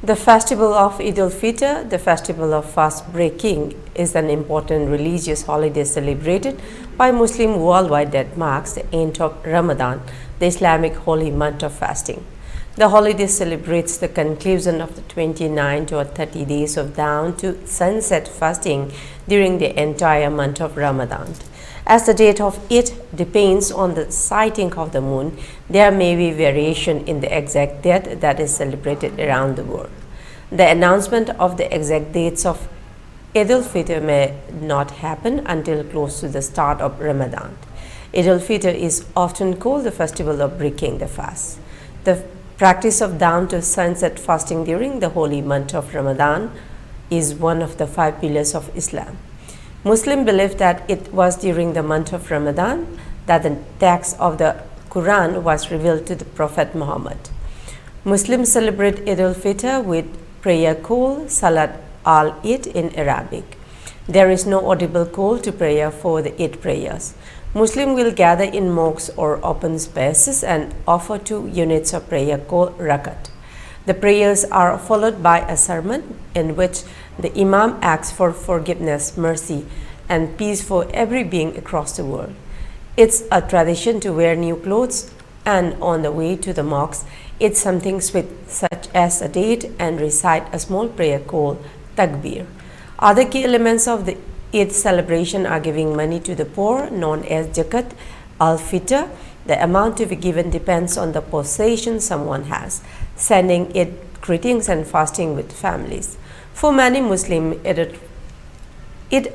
The festival of Eid-al-Fitr, the festival of fast breaking, is an important religious holiday celebrated by Muslims worldwide that marks the end of Ramadan, the Islamic holy month of fasting. The holiday celebrates the conclusion of the 29 or 30 days of dawn to sunset fasting during the entire month of Ramadan. As the date of it depends on the sighting of the moon, there may be variation in the exact date that is celebrated around the world. The announcement of the exact dates of Eid-al-Fitr may not happen until close to the start of Ramadan. Eid-al-Fitr is often called the festival of breaking the fast. The practice of dawn to sunset fasting during the holy month of Ramadan is one of the 5 pillars of Islam. Muslims believe that it was during the month of Ramadan that the text of the Quran was revealed to the Prophet Muhammad. Muslims celebrate Eid-al-Fitr with prayer call, Salat al-Eid in Arabic. There is no audible call to prayer for the Eid prayers. Muslims will gather in mosques or open spaces and offer 2 units of prayer called rakat. The prayers are followed by a sermon in which the Imam asks for forgiveness, mercy, and peace for every being across the world. It's a tradition to wear new clothes, and on the way to the mosque, eat something sweet such as a date and recite a small prayer called takbir. Other key elements of the Eid celebration are giving money to the poor, known as zakat al-fitr. The amount to be given depends on the possession someone has, sending Eid greetings and fasting with families. For many Muslims, Eid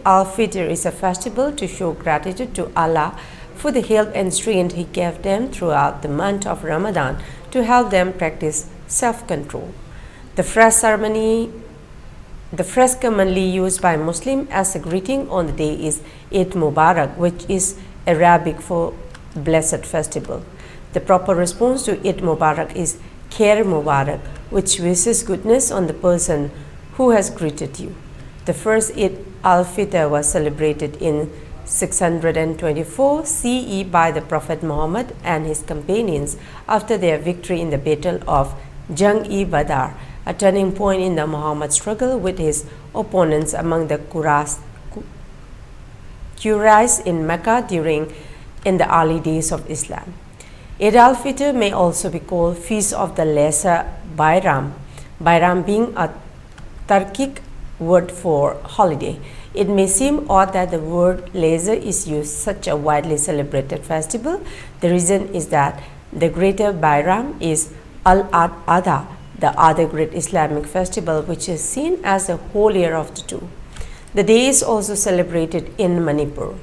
al-Fitr is a festival to show gratitude to Allah for the help and strength He gave them throughout the month of Ramadan to help them practice self-control. The phrase commonly used by Muslims as a greeting on the day is Eid Mubarak, which is Arabic for blessed festival. The proper response to Eid Mubarak is Khair Mubarak, which wishes goodness on the person who has greeted you. The first Eid al-Fitr was celebrated in 624 CE by the Prophet Muhammad and his companions after their victory in the Battle of Jang-e-Badr, a turning point in the Muhammad struggle with his opponents among the Quraysh in Mecca in the early days of Islam. Eid al-Fitr may also be called Feast of the Lesser Bayram, Bayram being a Turkic word for holiday. It may seem odd that the word lesser is used such a widely celebrated festival. The reason is that the greater Bayram is Al-Adha, the other great Islamic festival, which is seen as the holier of the two. The day is also celebrated in Manipur.